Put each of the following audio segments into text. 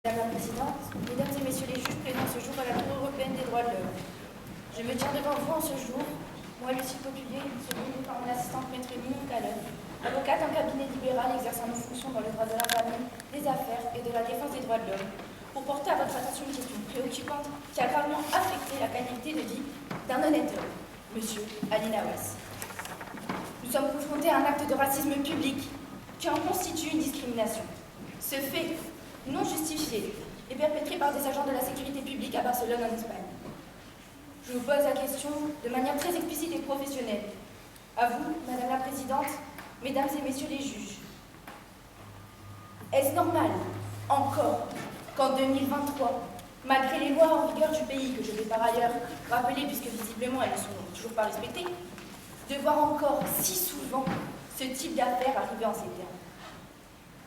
Madame la Présidente, Mesdames et Messieurs les juges présents ce jour à la Cour européenne des droits de l'homme. Je me tiens devant vous en ce jour, moi Lucie Populier, soutenue par mon assistante maître Mimi Calonne, avocate en cabinet libéral exerçant nos fonctions dans le droit de la famille, des affaires et de la défense des droits de l'homme, pour porter à votre attention une question préoccupante qui a gravement affecté la qualité de vie d'un honnête homme, Monsieur Ali Nawaz. Nous sommes confrontés à un acte de racisme public qui en constitue une discrimination. Ce fait non justifié et perpétré par des agents de la sécurité publique à Barcelone en Espagne. Je vous pose la question de manière très explicite et professionnelle. À vous, Madame la Présidente, Mesdames et Messieurs les juges. Est-ce normal, encore, qu'en 2023, malgré les lois en vigueur du pays, que je vais par ailleurs rappeler puisque visiblement elles ne sont toujours pas respectées, de voir encore si souvent ce type d'affaires arriver en ces termes?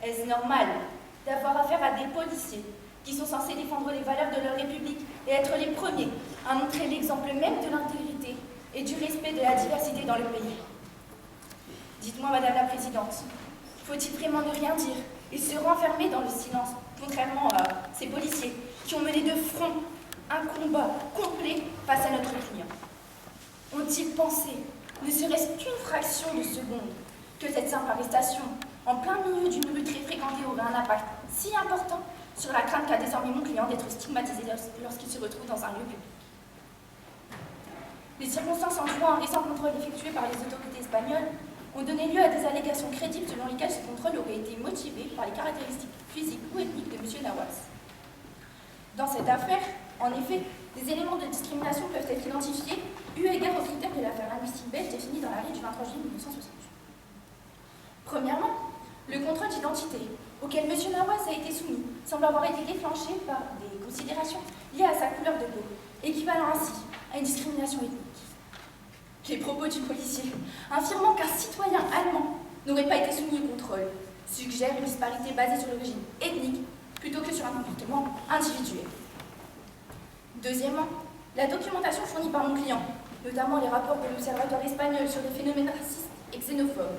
Est-ce normal d'avoir affaire à des policiers qui sont censés défendre les valeurs de leur République et être les premiers à montrer l'exemple même de l'intégrité et du respect de la diversité dans le pays? Dites-moi, Madame la Présidente, faut-il vraiment ne rien dire et se renfermer dans le silence, contrairement à ces policiers qui ont mené de front un combat complet face à notre client? Ont-ils pensé, ne serait-ce qu'une fraction de seconde, que cette simple arrestation en plein milieu d'une rue très fréquentée aurait un impact si important sur la crainte qu'a désormais mon client d'être stigmatisé lorsqu'il se retrouve dans un lieu public? Les circonstances entourant un récent contrôle effectué par les autorités espagnoles ont donné lieu à des allégations crédibles selon lesquelles ce contrôle aurait été motivé par les caractéristiques physiques ou ethniques de M. Nawaz. Dans cette affaire, en effet, des éléments de discrimination peuvent être identifiés eu égard aux critères de l'affaire linguistique belge définie dans l'arrêt du 23 juillet 1968. Premièrement, le contrôle d'identité auquel M. Nawaz a été soumis semble avoir été déclenché par des considérations liées à sa couleur de peau, équivalant ainsi à une discrimination ethnique. Les propos du policier, affirmant qu'un citoyen allemand n'aurait pas été soumis au contrôle, suggèrent une disparité basée sur l'origine ethnique plutôt que sur un comportement individuel. Deuxièmement, la documentation fournie par mon client, notamment les rapports de l'Observatoire espagnol sur les phénomènes racistes et xénophobes,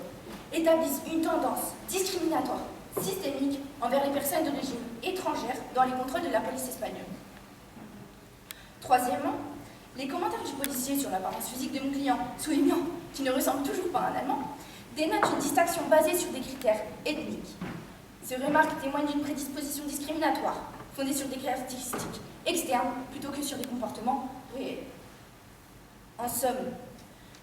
établissent une tendance discriminatoire systémique envers les personnes d'origine étrangère dans les contrôles de la police espagnole. Troisièmement, les commentaires du policier sur l'apparence physique de mon client, soulignant qu'il ne ressemble toujours pas à un Allemand, dénotent une distinction basée sur des critères ethniques. Ces remarques témoignent d'une prédisposition discriminatoire, fondée sur des caractéristiques externes plutôt que sur des comportements réels. En somme,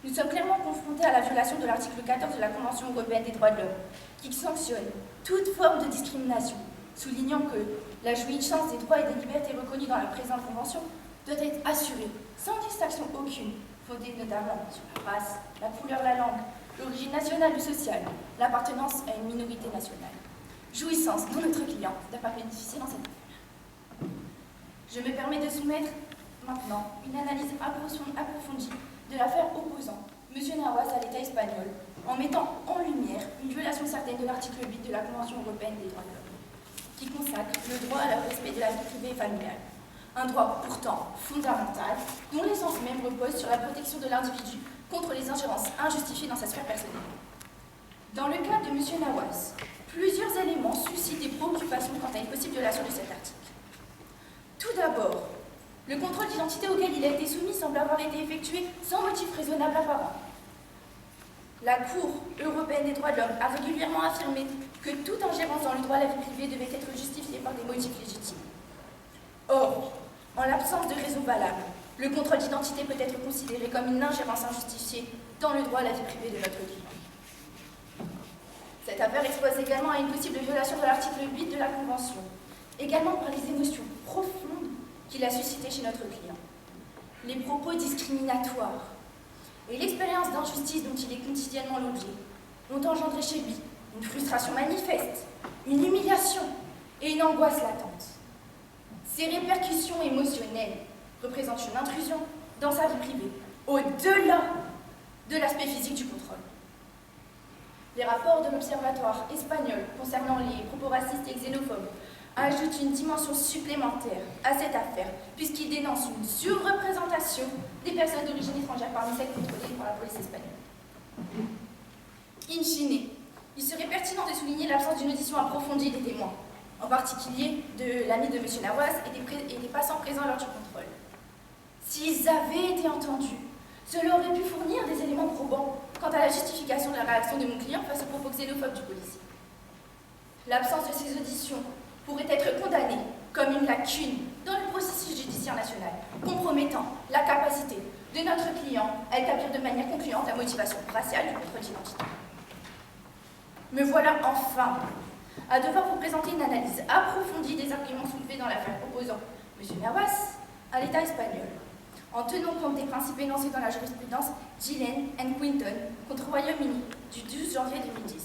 nous sommes clairement confrontés à la violation de l'article 14 de la Convention européenne des droits de l'homme, qui sanctionne toute forme de discrimination, soulignant que la jouissance des droits et des libertés reconnus dans la présente Convention doit être assurée sans distinction aucune, fondée notamment sur la race, la couleur, la langue, l'origine nationale ou sociale, l'appartenance à une minorité nationale. Jouissance dont notre client n'a pas bénéficié dans cette affaire. Je me permets de soumettre maintenant une analyse approfondie de l'affaire opposant M. Nawaz à l'État espagnol, en mettant en lumière une violation certaine de l'article 8 de la Convention européenne des droits de l'homme, qui consacre le droit à le respect de la vie privée et familiale. Un droit pourtant fondamental, dont l'essence même repose sur la protection de l'individu contre les ingérences injustifiées dans sa sphère personnelle. Dans le cas de M. Nawaz, plusieurs éléments suscitent des préoccupations quant à une possible violation de cet article. Tout d'abord, le contrôle d'identité auquel il a été soumis semble avoir été effectué sans motif raisonnable apparent. La Cour européenne des droits de l'homme a régulièrement affirmé que toute ingérence dans le droit à la vie privée devait être justifiée par des motifs légitimes. Or, en l'absence de raison valable, le contrôle d'identité peut être considéré comme une ingérence injustifiée dans le droit à la vie privée de notre client. Cette affaire expose également à une possible violation de l'article 8 de la Convention, également par les émotions profondes qu'il a suscitées chez notre client. Les propos discriminatoires et l'expérience d'injustice dont il est quotidiennement l'objet ont engendré chez lui une frustration manifeste, une humiliation et une angoisse latente. Ces répercussions émotionnelles représentent une intrusion dans sa vie privée, au-delà de l'aspect physique du contrôle. Les rapports de l'Observatoire espagnol concernant les propos racistes et xénophobes ajoutent une dimension supplémentaire à cette affaire, puisqu'ils dénoncent une surreprésentation des personnes d'origine étrangère parmi celles contrôlées par la police espagnole. In fine, il serait pertinent de souligner l'absence d'une audition approfondie des témoins, en particulier de l'ami de M. Nawaz et des passants présents lors du contrôle. S'ils avaient été entendus, cela aurait pu fournir des éléments probants quant à la justification de la réaction de mon client face aux propos xénophobes du policier. L'absence de ces auditions pourrait être condamnée comme une lacune dans le processus judiciaire national, compromettant la capacité de notre client à établir de manière concluante la motivation raciale du contrôle d'identité. Me voilà enfin à devoir vous présenter une analyse approfondie des arguments soulevés dans l'affaire opposant M. Nawaz à l'État espagnol, en tenant compte des principes énoncés dans la jurisprudence Gillen and Quinton contre le Royaume-Uni du 12 janvier 2010.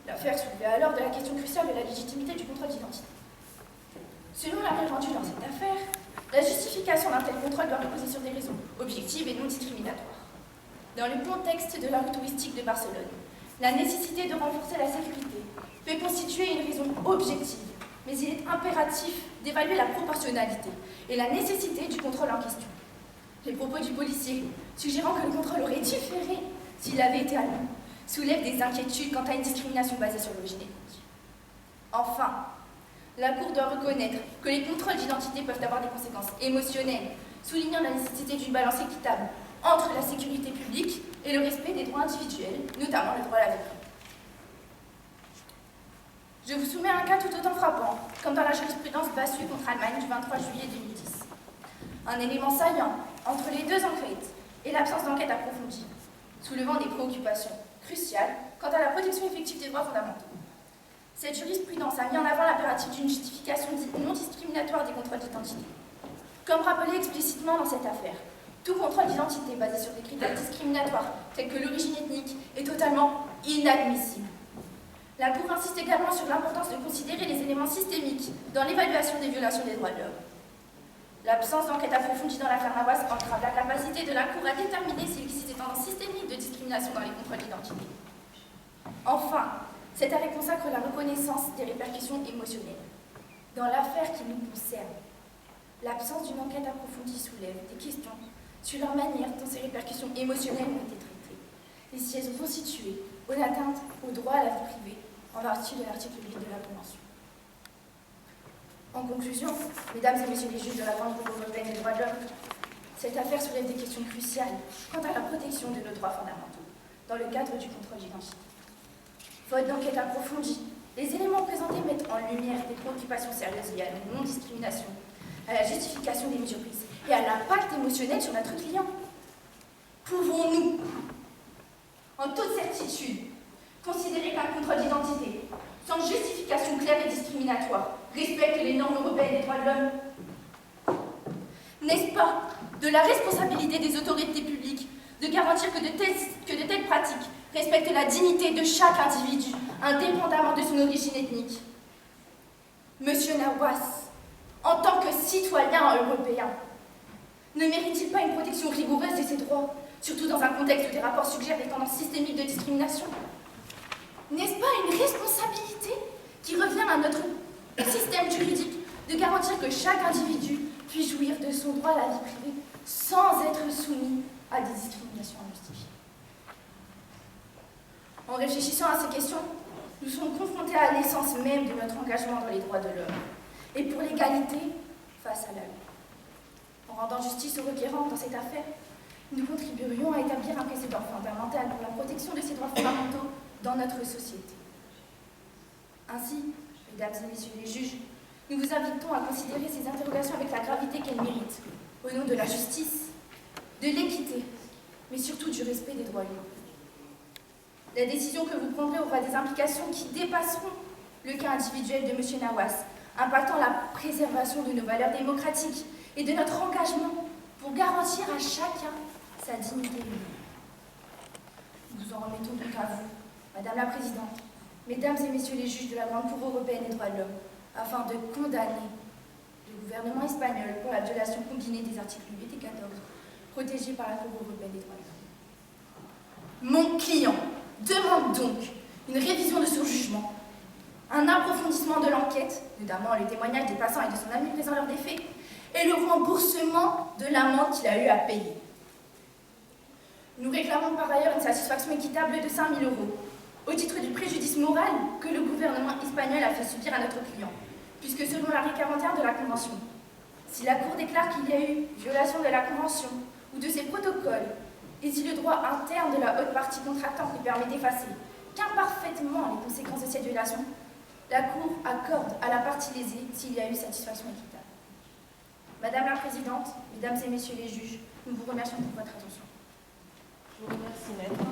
L'affaire soulevait alors de la question cruciale de la légitimité du contrôle d'identité. Selon l'arrêt rendu dans cette affaire, la justification d'un tel contrôle doit reposer sur des raisons objectives et non discriminatoires. Dans le contexte de la rue touristique de Barcelone, la nécessité de renforcer la sécurité peut constituer une raison objective, mais il est impératif d'évaluer la proportionnalité et la nécessité du contrôle en question. Les propos du policier, suggérant que le contrôle aurait différé s'il avait été allemand, soulèvent des inquiétudes quant à une discrimination basée sur l'origine ethnique. Enfin, la Cour doit reconnaître que les contrôles d'identité peuvent avoir des conséquences émotionnelles, soulignant la nécessité d'une balance équitable entre la sécurité publique et le respect des droits individuels, notamment le droit à la vie privée. Je vous soumets un cas tout autant frappant, comme dans la jurisprudence Bassu contre Allemagne du 23 juillet 2010. Un élément saillant entre les deux enquêtes et l'absence d'enquête approfondie, soulevant des préoccupations cruciales quant à la protection effective des droits fondamentaux. Cette jurisprudence a mis en avant l'impératif d'une justification non discriminatoire des contrôles d'identité. Comme rappelé explicitement dans cette affaire, tout contrôle d'identité basé sur des critères discriminatoires tels que l'origine ethnique est totalement inadmissible. La Cour insiste également sur l'importance de considérer les éléments systémiques dans l'évaluation des violations des droits de l'homme. L'absence d'enquête approfondie dans l'affaire Nawaz entrave la capacité de la Cour à déterminer s'il existe des tendances systémiques de discrimination dans les contrôles d'identité. Enfin, cet arrêt consacre la reconnaissance des répercussions émotionnelles. Dans l'affaire qui nous concerne, l'absence d'une enquête approfondie soulève des questions sur la manière dont ces répercussions émotionnelles ont été traitées, et si elles vont situer une atteinte au droit à la vie privée en vertu de l'article 8 de la Convention. En conclusion, mesdames et messieurs les juges de la Grande Cour européenne des droits de l'homme, cette affaire soulève des questions cruciales quant à la protection de nos droits fondamentaux dans le cadre du contrôle d'identité. Faute d'enquête approfondie, les éléments présentés mettent en lumière des préoccupations sérieuses liées à la non-discrimination, à la justification des mesures prises et à l'impact émotionnel sur notre client. Pouvons-nous, en toute certitude, considérer qu'un contrôle d'identité, sans justification claire et discriminatoire, respecte les normes européennes des droits de l'homme? N'est-ce pas de la responsabilité des autorités publiques de garantir que de telles pratiques respectent la dignité de chaque individu, indépendamment de son origine ethnique? Monsieur Nawaz, en tant que citoyen européen, ne mérite-t-il pas une protection rigoureuse de ses droits, surtout dans un contexte où des rapports suggèrent des tendances systémiques de discrimination? N'est-ce pas une responsabilité qui revient à notre système juridique de garantir que chaque individu puisse jouir de son droit à la vie privée sans être soumis à des discriminations injustifiées? En réfléchissant à ces questions, nous sommes confrontés à l'essence même de notre engagement dans les droits de l'homme et pour l'égalité face à la loi. En rendant justice aux requérants dans cette affaire, nous contribuerions à établir un précédent fondamental pour la protection de ces droits fondamentaux dans notre société. Ainsi, mesdames et messieurs les juges, nous vous invitons à considérer ces interrogations avec la gravité qu'elles méritent, au nom de la justice, de l'équité, mais surtout du respect des droits humains. La décision que vous prendrez aura des implications qui dépasseront le cas individuel de M. Nawaz, impactant la préservation de nos valeurs démocratiques et de notre engagement pour garantir à chacun sa dignité humaine. Nous en remettons donc à vous, Madame la Présidente, Mesdames et Messieurs les juges de la Grande Cour européenne des droits de l'homme, afin de condamner le gouvernement espagnol pour la violation combinée des articles 8 et 14, protégés par la Cour européenne des droits de l'homme. Mon client demande donc une révision de son jugement, un approfondissement de l'enquête, notamment les témoignages des passants et de son ami présent lors des faits, et le remboursement de l'amende qu'il a eu à payer. Nous réclamons par ailleurs une satisfaction équitable de 5 000 €, au titre du préjudice moral que le gouvernement espagnol a fait subir à notre client, puisque selon l'article 41 de la Convention, si la Cour déclare qu'il y a eu violation de la Convention ou de ses protocoles, et si le droit interne de la haute partie contractante lui permet d'effacer qu'imparfaitement les conséquences de cette violation, la Cour accorde à la partie lésée s'il y a eu satisfaction équitable. Madame la Présidente, Mesdames et Messieurs les juges, nous vous remercions pour votre attention. Je vous remercie, maître.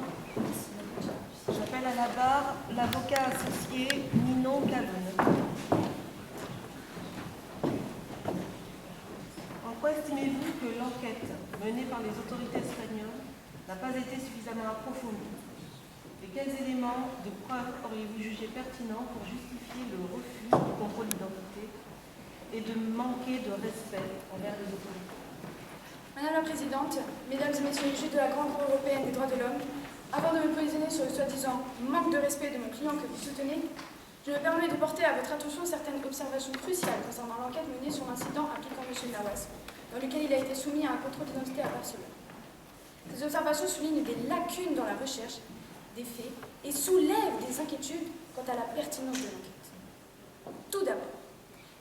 J'appelle à la barre l'avocat associé Ninon Calonne. En quoi estimez-vous que l'enquête menée par les autorités espagnoles n'a pas été suffisamment approfondie? Et quels éléments de preuve auriez-vous jugé pertinents pour justifier le refus du contrôle d'identité et de manquer de respect envers les autorités? Madame la Présidente, Mesdames et Messieurs les juges de la Grande Cour européenne des droits de l'homme, avant de me positionner sur le soi-disant manque de respect de mon client que vous soutenez, je me permets de porter à votre attention certaines observations cruciales concernant l'enquête menée sur l'incident impliquant M. Nawas, dans lequel il a été soumis à un contrôle d'identité à Barcelone. Ces observations soulignent des lacunes dans la recherche des faits et soulèvent des inquiétudes quant à la pertinence de l'enquête. Tout d'abord,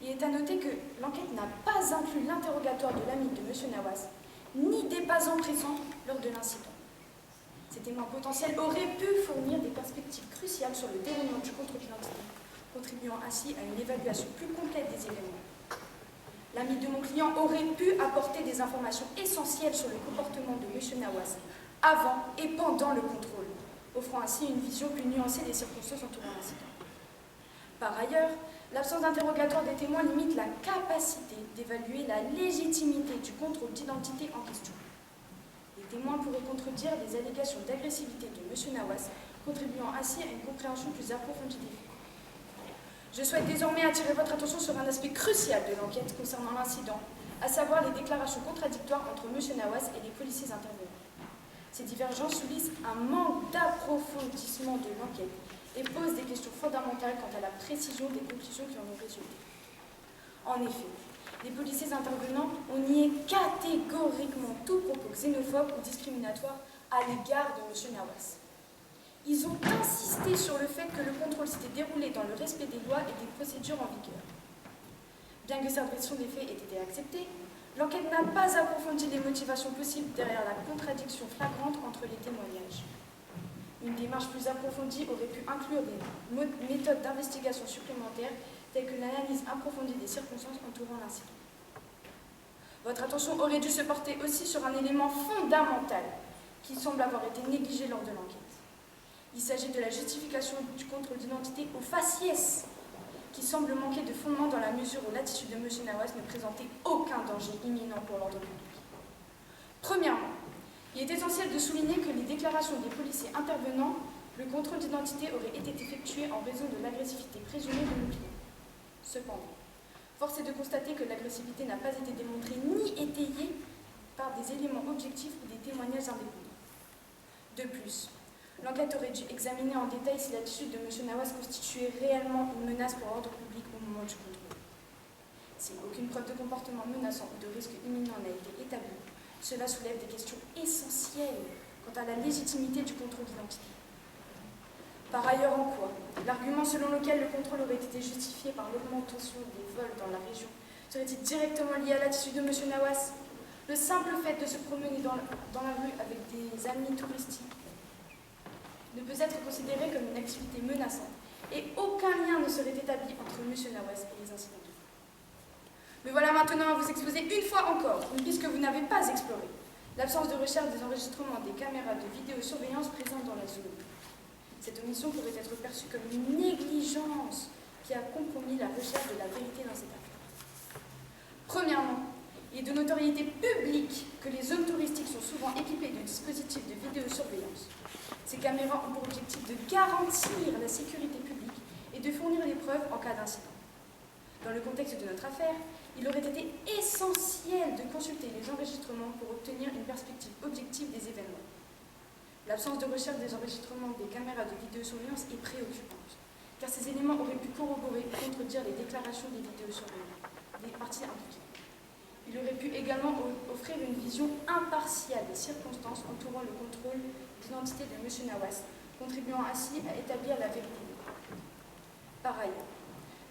il est à noter que l'enquête n'a pas inclus l'interrogatoire de l'ami de M. Nawas, ni des passants présents lors de l'incident. Ces témoins potentiels auraient pu fournir des perspectives cruciales sur le déroulement du contrôle d'identité, contribuant ainsi à une évaluation plus complète des événements. L'ami de mon client aurait pu apporter des informations essentielles sur le comportement de M. Nawas avant et pendant le contrôle, offrant ainsi une vision plus nuancée des circonstances entourant l'incident. Par ailleurs, l'absence d'interrogatoire des témoins limite la capacité d'évaluer la légitimité du contrôle d'identité en question. Les témoins pourraient contredire des allégations d'agressivité de M. Nawas, contribuant ainsi à une compréhension plus approfondie des faits. Je souhaite désormais attirer votre attention sur un aspect crucial de l'enquête concernant l'incident, à savoir les déclarations contradictoires entre M. Nawas et les policiers intervenants. Ces divergences soulignent un manque d'approfondissement de l'enquête et posent des questions fondamentales quant à la précision des conclusions qui en ont résulté. En effet, les policiers intervenants ont nié catégoriquement tout propos xénophobe ou discriminatoire à l'égard de M. Nawas. Ils ont insisté sur le fait que le contrôle s'était déroulé dans le respect des lois et des procédures en vigueur. Bien que cette version des faits ait été acceptée, l'enquête n'a pas approfondi les motivations possibles derrière la contradiction flagrante entre les témoignages. Une démarche plus approfondie aurait pu inclure des méthodes d'investigation supplémentaires telles que l'analyse approfondie des circonstances entourant l'incident. Votre attention aurait dû se porter aussi sur un élément fondamental qui semble avoir été négligé lors de l'enquête. Il s'agit de la justification du contrôle d'identité au faciès, qui semble manquer de fondement dans la mesure où l'attitude de M. Nawas ne présentait aucun danger imminent pour l'ordre public. Premièrement, il est essentiel de souligner que les déclarations des policiers intervenants, le contrôle d'identité aurait été effectué en raison de l'agressivité présumée de mon client. Cependant, force est de constater que l'agressivité n'a pas été démontrée ni étayée par des éléments objectifs ou des témoignages indépendants. De plus, l'enquête aurait dû examiner en détail si l'attitude de M. Nawas constituait réellement une menace pour l'ordre public au moment du contrôle. Si aucune preuve de comportement menaçant ou de risque imminent n'a été établie, cela soulève des questions essentielles quant à la légitimité du contrôle d'identité. Par ailleurs, en quoi l'argument selon lequel le contrôle aurait été justifié par l'augmentation des vols dans la région serait-il directement lié à l'attitude de M. Nawas? Le simple fait de se promener dans la rue avec des amis touristiques ne peut être considéré comme une activité menaçante et aucun lien ne serait établi entre M. Nawas et les incidents de vol. Me voilà maintenant à vous exposer une fois encore une piste que vous n'avez pas explorée, l'absence de recherche des enregistrements des caméras de vidéosurveillance présentes dans la zone. Cette omission pourrait être perçue comme une négligence qui a compromis la recherche de la vérité dans cette affaire. Premièrement, il est de notoriété publique que les zones touristiques sont souvent équipées de dispositifs de vidéosurveillance. Ces caméras ont pour objectif de garantir la sécurité publique et de fournir des preuves en cas d'incident. Dans le contexte de notre affaire, il aurait été essentiel de consulter les enregistrements pour obtenir une perspective objective des événements. L'absence de recherche des enregistrements des caméras de vidéosurveillance est préoccupante, car ces éléments auraient pu corroborer et contredire les déclarations des vidéosurveillants, des parties impliquées. Il aurait pu également offrir une vision impartiale des circonstances entourant le contrôle d'identité de M. Nawas, contribuant ainsi à établir la vérité. Par ailleurs,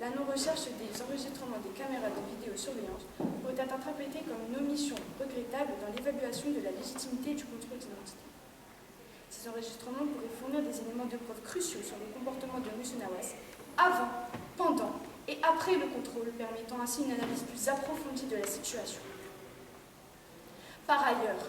la non-recherche des enregistrements des caméras de vidéosurveillance pourrait être interprétée comme une omission regrettable dans l'évaluation de la légitimité du contrôle d'identité. Ces enregistrements pourraient fournir des éléments de preuve cruciaux sur le comportement de M. Nawas avant, pendant et après le contrôle, permettant ainsi une analyse plus approfondie de la situation. Par ailleurs,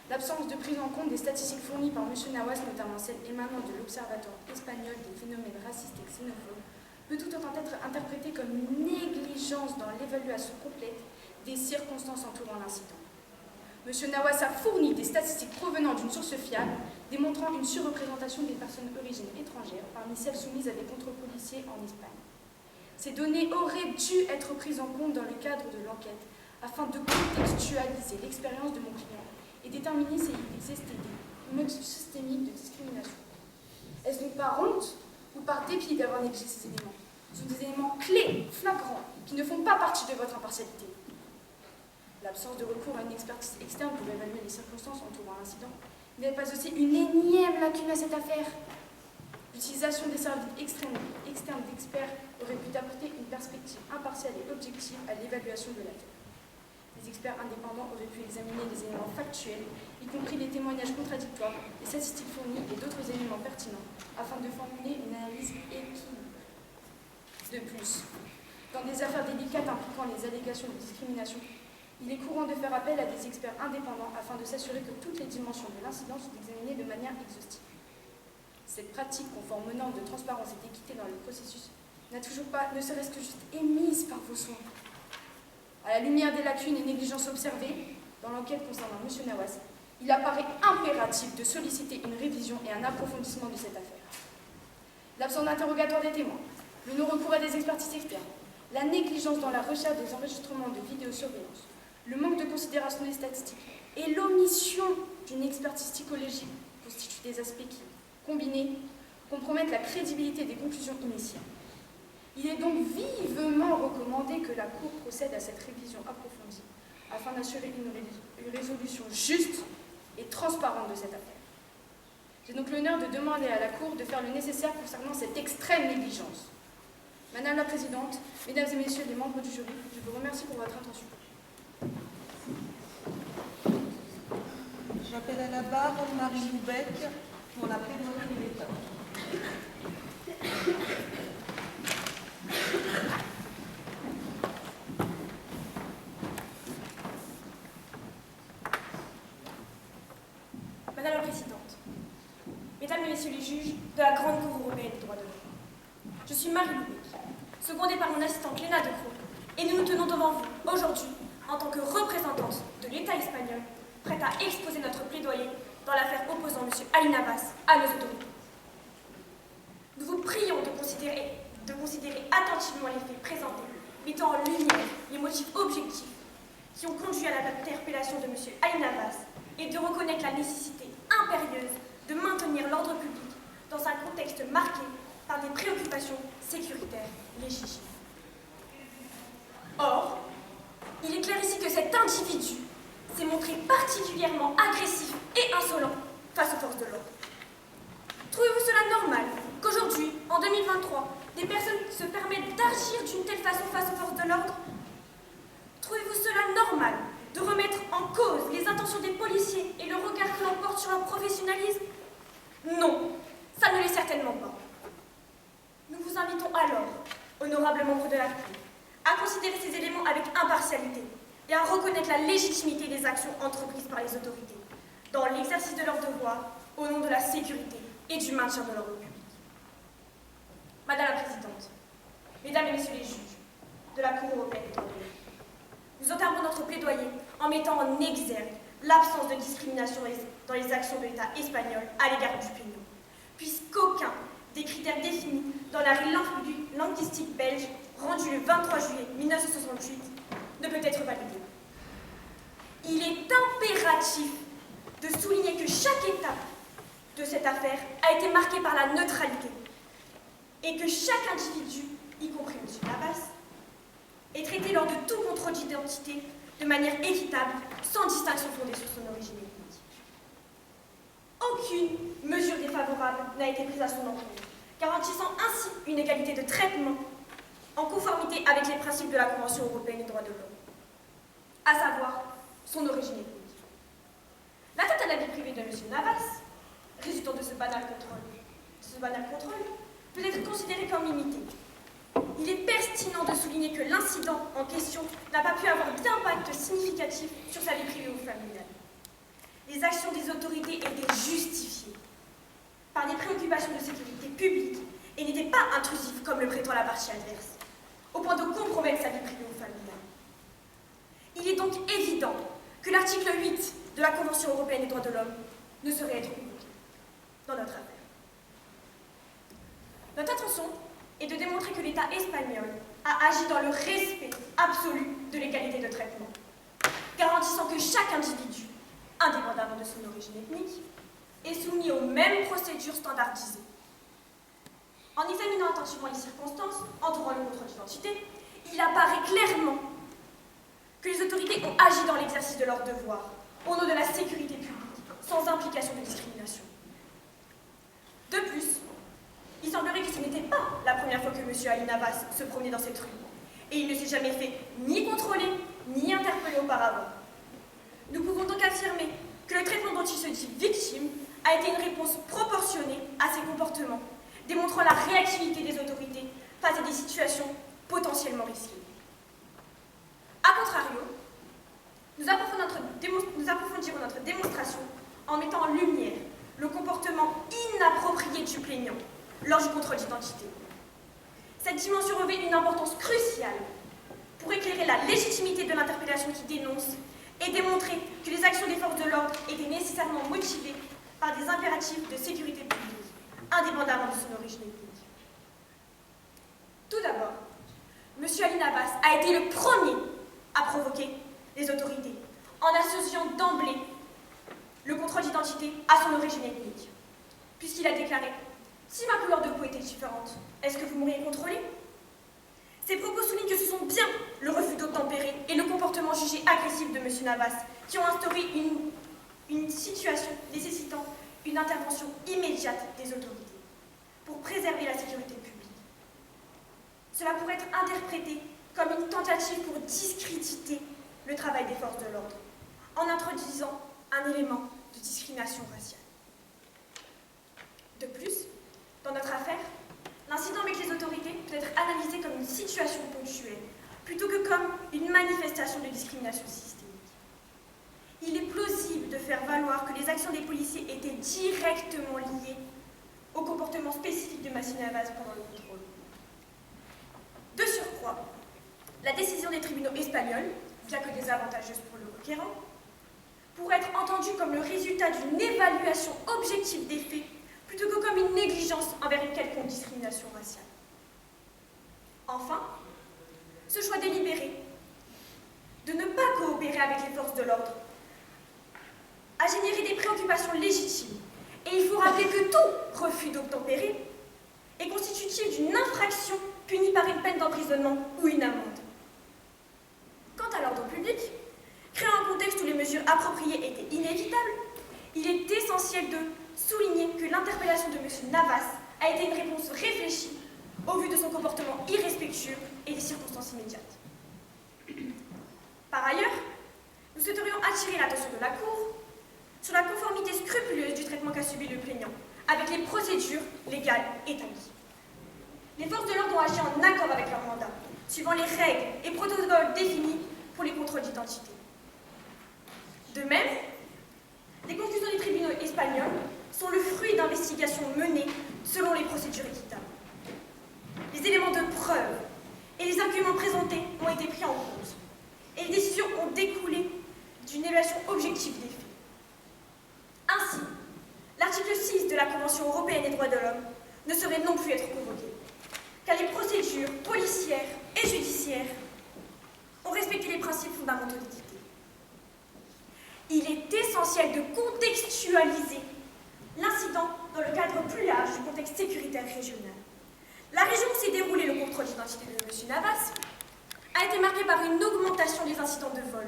l'absence de prise en compte des statistiques fournies par M. Nawas, notamment celles émanant de l'Observatoire espagnol des phénomènes racistes et xénophobes, peut tout autant être interprétée comme une négligence dans l'évaluation complète des circonstances entourant l'incident. M. Nawas a fourni des statistiques provenant d'une source fiable, démontrant une surreprésentation des personnes d'origine étrangère parmi celles soumises à des contrôles policiers en Espagne. Ces données auraient dû être prises en compte dans le cadre de l'enquête afin de contextualiser l'expérience de mon client et déterminer s'il existait des motifs systémiques de discrimination. Est-ce donc par honte ou par dépit d'avoir négligé ces éléments? Ce sont des éléments clés, flagrants, qui ne font pas partie de votre impartialité. L'absence de recours à une expertise externe pour évaluer les circonstances entourant l'incident n'est pas aussi une énième lacune à cette affaire. L'utilisation des services externes d'experts aurait pu apporter une perspective impartiale et objective à l'évaluation de l'affaire. Les experts indépendants auraient pu examiner les éléments factuels, y compris les témoignages contradictoires, les statistiques fournies et d'autres éléments pertinents, afin de formuler une analyse équilibrée. De plus, dans des affaires délicates impliquant les allégations de discrimination, il est courant de faire appel à des experts indépendants afin de s'assurer que toutes les dimensions de l'incident sont examinées de manière exhaustive. Cette pratique, conforme aux normes de transparence et d'équité dans le processus, n'a toujours pas, ne serait-ce que juste émise par vos soins. À la lumière des lacunes et négligences observées dans l'enquête concernant M. Nawas, il apparaît impératif de solliciter une révision et un approfondissement de cette affaire. L'absence d'interrogatoire des témoins, le non-recours à des expertises externes, la négligence dans la recherche des enregistrements de vidéosurveillance, le manque de considération des statistiques et l'omission d'une expertise psychologique constituent des aspects qui, combinés, compromettent la crédibilité des conclusions initiales. Il est donc vivement recommandé que la Cour procède à cette révision approfondie afin d'assurer une résolution juste et transparente de cette affaire. J'ai donc l'honneur de demander à la Cour de faire le nécessaire concernant cette extrême négligence. Madame la Présidente, Mesdames et Messieurs les membres du jury, je vous remercie pour votre attention. J'appelle à la barre Marie Loubec pour la plaidoirie de l'État. Madame la Présidente, Mesdames et Messieurs les juges de la Grande Cour européenne des droits de l'homme, je suis Marie Loubec, secondée par mon assistante Léna de Croo, et nous nous tenons devant vous aujourd'hui en tant que représentante de l'État espagnol, prête à exposer notre plaidoyer dans l'affaire opposant M. Ali Nawas à nos autorités. Nous vous prions de considérer attentivement les faits présentés, mettant en lumière les motifs objectifs qui ont conduit à l'interpellation de M. Ali Nawas et de reconnaître la nécessité impérieuse de maintenir l'ordre public dans un contexte marqué par des préoccupations sécuritaires légitimes. Or, il est clair ici que cet individu s'est montré particulièrement agressif et insolent face aux forces de l'ordre. Trouvez-vous cela normal qu'aujourd'hui, en 2023, des personnes se permettent d'agir d'une telle façon face aux forces de l'ordre? Trouvez-vous cela normal de remettre en cause les intentions des policiers et le regard que l'on porte sur leur professionnalisme? Non, ça ne l'est certainement pas. Nous vous invitons alors, honorables membres de la Cour, à considérer ces éléments avec impartialité et à reconnaître la légitimité des actions entreprises par les autorités dans l'exercice de leurs devoirs au nom de la sécurité et du maintien de l'ordre public. Madame la Présidente, Mesdames et Messieurs les juges de la Cour européenne des droits de l'homme, nous entamons notre plaidoyer en mettant en exergue l'absence de discrimination dans les actions de l'État espagnol à l'égard du Peignot, puisqu'aucun des critères définis dans la linguistique belge rendue le 23 juillet 1968 ne peut être validé. Il est impératif de souligner que chaque étape de cette affaire a été marquée par la neutralité et que chaque individu, y compris M. Nawas, est traité lors de tout contrôle d'identité de manière équitable, sans distinction fondée sur son origine ethnique. aucune mesure défavorable n'a été prise à son encontre, garantissant ainsi une égalité de traitement en conformité avec les principes de la Convention européenne des droits de l'homme, à savoir son origine ethnique. L'atteinte à la vie privée de M. Navas, résultant de ce banal contrôle, peut être considéré comme limité. Il est pertinent de souligner que l'incident en question n'a pas pu avoir d'impact significatif sur sa vie privée ou familiale. Les actions des autorités étaient justifiées par des préoccupations de sécurité publique et n'étaient pas intrusives comme le prétend la partie adverse, au point de compromettre sa vie privée ou familiale. Il est donc évident que l'article 8 de la Convention européenne des droits de l'homme ne saurait être convoqué dans notre affaire. Notre intention est de démontrer que l'État espagnol a agi dans le respect absolu de l'égalité de traitement, garantissant que chaque individu, indépendamment de son origine ethnique, est soumis aux mêmes procédures standardisées. En examinant attentivement les circonstances entourant le contrôle d'identité, il apparaît clairement que les autorités ont agi dans l'exercice de leur devoir, au nom de la sécurité publique, sans implication de discrimination. De plus, il semblerait que ce n'était pas la première fois que M. Ali Navas se promenait dans cette rue, et il ne s'est jamais fait ni contrôler, ni interpeller auparavant. Nous pouvons donc affirmer que le traitement dont il se dit victime a été une réponse proportionnée à ses comportements, démontrant la réactivité des autorités face à des situations potentiellement risquées. A contrario, nous approfondirons notre démonstration en mettant en lumière le comportement inapproprié du plaignant lors du contrôle d'identité. Cette dimension revêt une importance cruciale pour éclairer la légitimité de l'interpellation qui dénonce et démontrer que les actions des forces de l'ordre étaient nécessairement motivées par des impératifs de sécurité publique, indépendamment de son origine ethnique. Tout d'abord, M. Ali Navas a été le premier à provoquer les autorités en associant d'emblée le contrôle d'identité à son origine ethnique, puisqu'il a déclaré « Si ma couleur de peau était différente, est-ce que vous m'auriez contrôlé ?» Ces propos soulignent que ce sont bien le refus d'obtempérer et le comportement jugé agressif de M. Navas qui ont instauré une situation nécessitant une intervention immédiate des autorités pour préserver la sécurité publique. Cela pourrait être interprété comme une tentative pour discréditer le travail des forces de l'ordre en introduisant un élément de discrimination raciale. De plus, dans notre affaire, l'incident avec les autorités peut être analysé comme une situation ponctuelle, plutôt que comme une manifestation de discrimination systémique. Il est plausible de faire valoir que les actions des policiers étaient directement liées au comportement spécifique de Massi Navas pendant le contrôle. De surcroît, la décision des tribunaux espagnols, bien que désavantageuse pour le requérant, pourrait être entendue comme le résultat d'une évaluation objective des faits plutôt que comme une négligence envers une quelconque discrimination raciale. Enfin, ce choix délibéré de ne pas coopérer avec les forces de l'ordre a généré des préoccupations légitimes, et il faut rappeler que tout refus d'obtempérer est constitutif d'une infraction punie par une peine d'emprisonnement ou une amende. Quant à l'ordre public, créant un contexte où les mesures appropriées étaient inévitables, il est essentiel de souligner que l'interpellation de M. Navas a été une réponse réfléchie au vu de son comportement irrespectueux et des circonstances immédiates. Par ailleurs, nous souhaiterions attirer l'attention de la Cour sur la conformité scrupuleuse du traitement qu'a subi le plaignant avec les procédures légales établies. Les forces de l'ordre ont agi en accord avec leur mandat, suivant les règles et protocoles définis pour les contrôles d'identité. De même, les conclusions des tribunaux espagnols sont le fruit d'investigations menées selon les procédures équitables. Les éléments de preuve et les arguments présentés ont été pris en compte, et les décisions ont découlé d'une évaluation objective des faits. Ainsi, l'article 6 de la Convention européenne des droits de l'homme ne saurait non plus être convoqué, car les procédures policières et judiciaires ont respecté les principes fondamentaux d'équité. Il est essentiel de contextualiser l'incident dans le cadre plus large du contexte sécuritaire régional. La région où s'est déroulé le contrôle d'identité de M. Navas a été marquée par une augmentation des incidents de vol,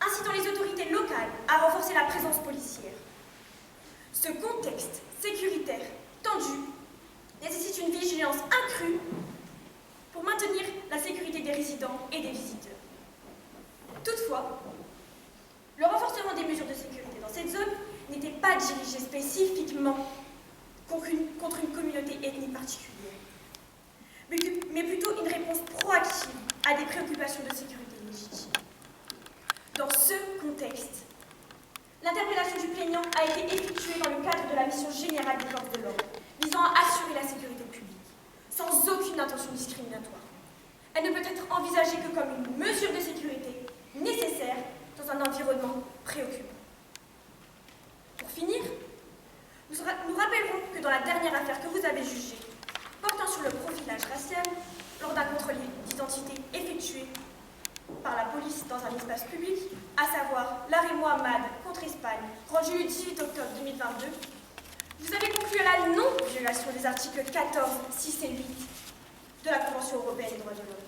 incitant les autorités locales à renforcer la présence policière. Ce contexte sécuritaire tendu nécessite une vigilance accrue pour maintenir la sécurité des résidents et des visiteurs. Toutefois, le renforcement des mesures de sécurité dans cette zone n'était pas dirigé spécifiquement contre une communauté ethnique particulière, mais plutôt une réponse proactive à des préoccupations de sécurité légitimes. Dans ce contexte, l'interpellation du plaignant a été effectuée dans le cadre de la mission générale des forces de l'ordre, visant à assurer la sécurité publique, sans aucune intention discriminatoire. Elle ne peut être envisagée que comme une mesure de sécurité nécessaire dans un environnement préoccupant. Pour finir, nous rappellerons que dans la dernière affaire que vous avez jugée, portant sur le profilage racial, lors d'un contrôle d'identité effectué par la police dans un espace public, à savoir l'arrêt Mohamed contre Espagne, rendu le 18 octobre 2022, vous avez conclu à la non-violation des articles 14, 6 et 8 de la Convention européenne des droits de l'homme,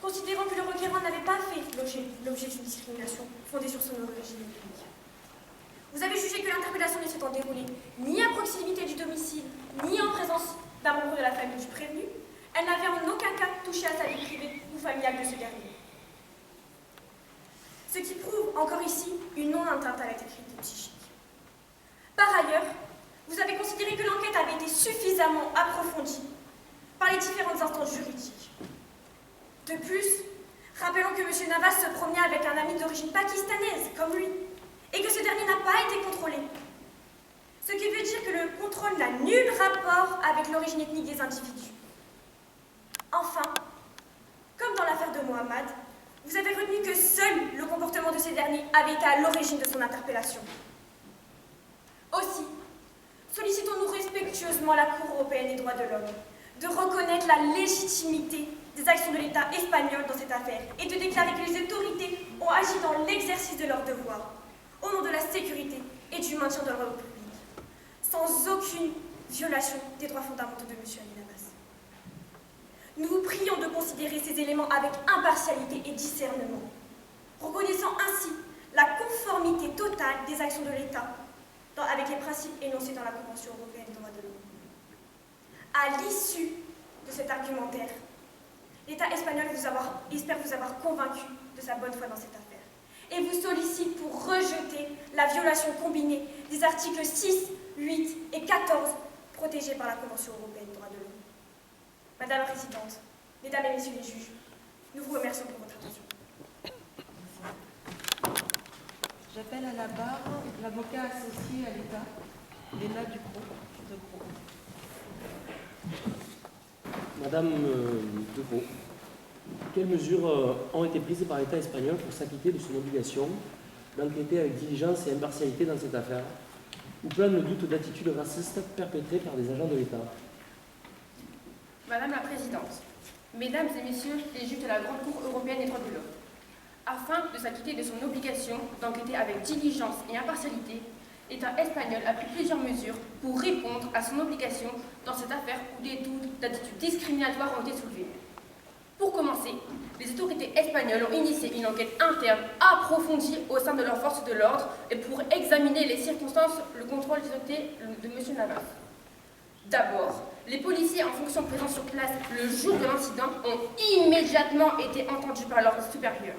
considérant que le requérant n'avait pas fait l'objet d'une discrimination fondée sur son origine ethnique. Vous avez jugé que l'interpellation ne s'étant déroulée ni à proximité du domicile, ni en présence d'un membre de la famille du prévenu, elle n'avait en aucun cas touché à sa vie privée ou familiale de ce dernier. Ce qui prouve encore ici une non-atteinte à l'intégrité psychique. Par ailleurs, vous avez considéré que l'enquête avait été suffisamment approfondie par les différentes instances juridiques. De plus, rappelons que M. Navas se promenait avec un ami d'origine pakistanaise, comme lui, et que ce dernier n'a pas été contrôlé. Ce qui veut dire que le contrôle n'a nul rapport avec l'origine ethnique des individus. Enfin, comme dans l'affaire de Mohamed, vous avez retenu que seul le comportement de ces derniers avait été à l'origine de son interpellation. Aussi, sollicitons-nous respectueusement la Cour européenne des droits de l'homme de reconnaître la légitimité des actions de l'État espagnol dans cette affaire et de déclarer que les autorités ont agi dans l'exercice de leurs devoirs, au nom de la sécurité et du maintien de l'ordre public, sans aucune violation des droits fondamentaux de M. Ali Navas. Nous vous prions de considérer ces éléments avec impartialité et discernement, reconnaissant ainsi la conformité totale des actions de l'État avec les principes énoncés dans la Convention européenne des droits de l'homme. À l'issue de cet argumentaire, l'État espagnol espère vous avoir convaincu de sa bonne foi dans cette affaire et vous sollicite pour rejeter la violation combinée des articles 6, 8 et 14 protégés par la Convention européenne des droits de l'homme. Madame la Présidente, Mesdames et Messieurs les juges, nous vous remercions pour votre attention. J'appelle à la barre l'avocat associé à l'État, Léna Ducrot. Madame Ducrot, quelles mesures ont été prises par l'État espagnol pour s'acquitter de son obligation d'enquêter avec diligence et impartialité dans cette affaire, où plane le doute d'attitudes racistes perpétrées par des agents de l'État? Madame la Présidente, Mesdames et Messieurs les juges de la Grande Cour européenne des droits de l'homme, afin de s'acquitter de son obligation d'enquêter avec diligence et impartialité, l'État espagnol a pris plusieurs mesures pour répondre à son obligation dans cette affaire où des doutes d'attitudes discriminatoires ont été soulevés. Pour commencer, les autorités espagnoles ont initié une enquête interne approfondie au sein de leurs forces de l'ordre et pour examiner les circonstances, le contrôle d'identité de M. Navas. D'abord, les policiers en fonction présents sur place le jour de l'incident ont immédiatement été entendus par leurs supérieurs.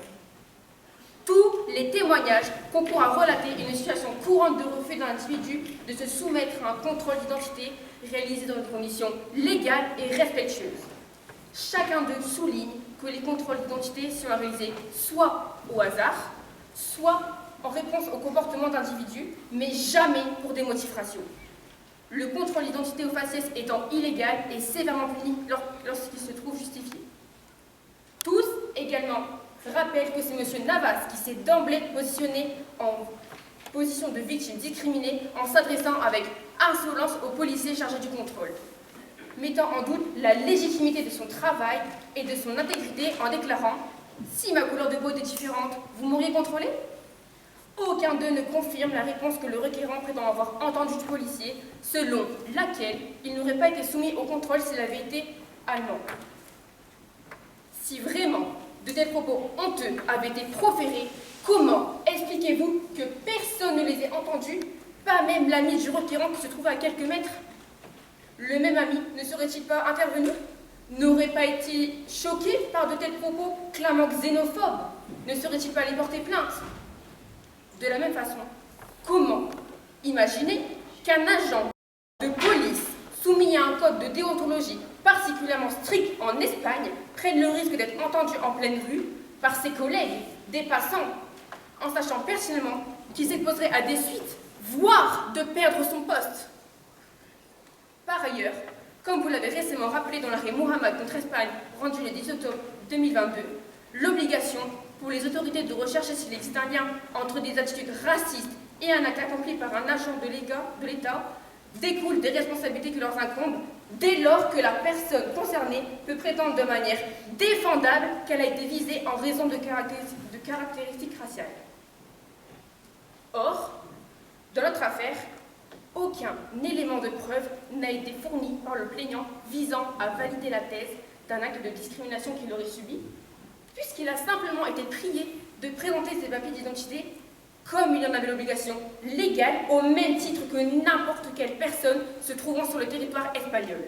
Tous les témoignages concourent à relater une situation courante de refus d'un individu de se soumettre à un contrôle d'identité réalisé dans des conditions légales et respectueuses. Chacun d'eux souligne que les contrôles d'identité sont réalisés soit au hasard, soit en réponse au comportement d'individus, mais jamais pour des motifs raciaux. Le contrôle d'identité au faciès étant illégal et sévèrement puni lorsqu'il se trouve justifié. Tous également rappellent que c'est M. Navas qui s'est d'emblée positionné en position de victime discriminée en s'adressant avec insolence aux policiers chargés du contrôle, mettant en doute la légitimité de son travail et de son intégrité en déclarant « Si ma couleur de peau était différente, vous m'auriez contrôlé ?» Aucun d'eux ne confirme la réponse que le requérant prétend avoir entendue du policier, selon laquelle il n'aurait pas été soumis au contrôle s'il avait été allemand. Si vraiment de tels propos honteux avaient été proférés, comment expliquez-vous que personne ne les ait entendus Pas même l'ami du requérant qui se trouvait à quelques mètres. Le même ami ne serait-il pas intervenu? N'aurait pas été choqué par de tels propos clamant xénophobes? Ne serait-il pas allé porter plainte? De la même façon, comment imaginer qu'un agent de police soumis à un code de déontologie particulièrement strict en Espagne prenne le risque d'être entendu en pleine rue par ses collègues, des passants, en sachant personnellement qu'il s'exposerait à des suites, voire de perdre son poste? Par ailleurs, comme vous l'avez récemment rappelé dans l'arrêt Mohamed contre Espagne rendu le 10 octobre 2022, l'obligation pour les autorités de rechercher s'il existe un lien entre des attitudes racistes et un acte accompli par un agent de l'État découle des responsabilités qui leur incombent dès lors que la personne concernée peut prétendre de manière défendable qu'elle a été visée en raison de caractéristiques raciales. Or, dans notre affaire, aucun élément de preuve n'a été fourni par le plaignant visant à valider la thèse d'un acte de discrimination qu'il aurait subi, puisqu'il a simplement été prié de présenter ses papiers d'identité comme il en avait l'obligation légale, au même titre que n'importe quelle personne se trouvant sur le territoire espagnol.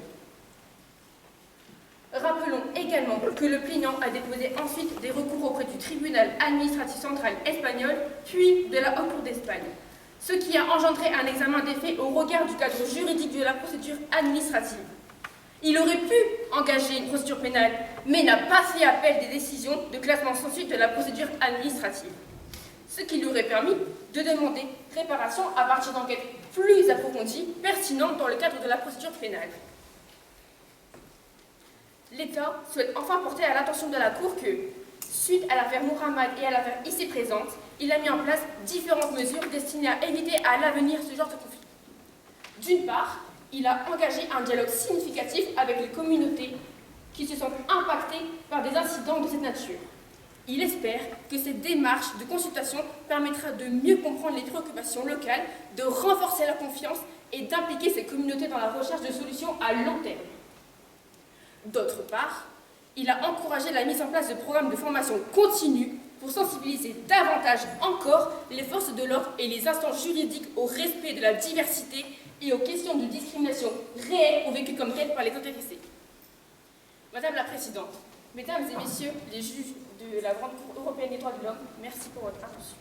Rappelons également que le plaignant a déposé ensuite des recours auprès du tribunal administratif central espagnol, puis de la Haute Cour d'Espagne, ce qui a engendré un examen des faits au regard du cadre juridique de la procédure administrative. Il aurait pu engager une procédure pénale, mais n'a pas fait appel des décisions de classement sans suite de la procédure administrative, ce qui lui aurait permis de demander réparation à partir d'enquêtes plus approfondies, pertinentes dans le cadre de la procédure pénale. L'État souhaite enfin porter à l'attention de la Cour que, suite à l'affaire Mohamed et à l'affaire ici présente, il a mis en place différentes mesures destinées à éviter à l'avenir ce genre de conflit. D'une part, il a engagé un dialogue significatif avec les communautés qui se sentent impactées par des incidents de cette nature. Il espère que cette démarche de consultation permettra de mieux comprendre les préoccupations locales, de renforcer la confiance et d'impliquer ces communautés dans la recherche de solutions à long terme. D'autre part, il a encouragé la mise en place de programmes de formation continue pour sensibiliser davantage encore les forces de l'ordre et les instances juridiques au respect de la diversité et aux questions de discrimination réelles ou vécues comme telles par les intéressés. Madame la Présidente, Mesdames et Messieurs les juges de la Grande Cour européenne des droits de l'homme, merci pour votre attention.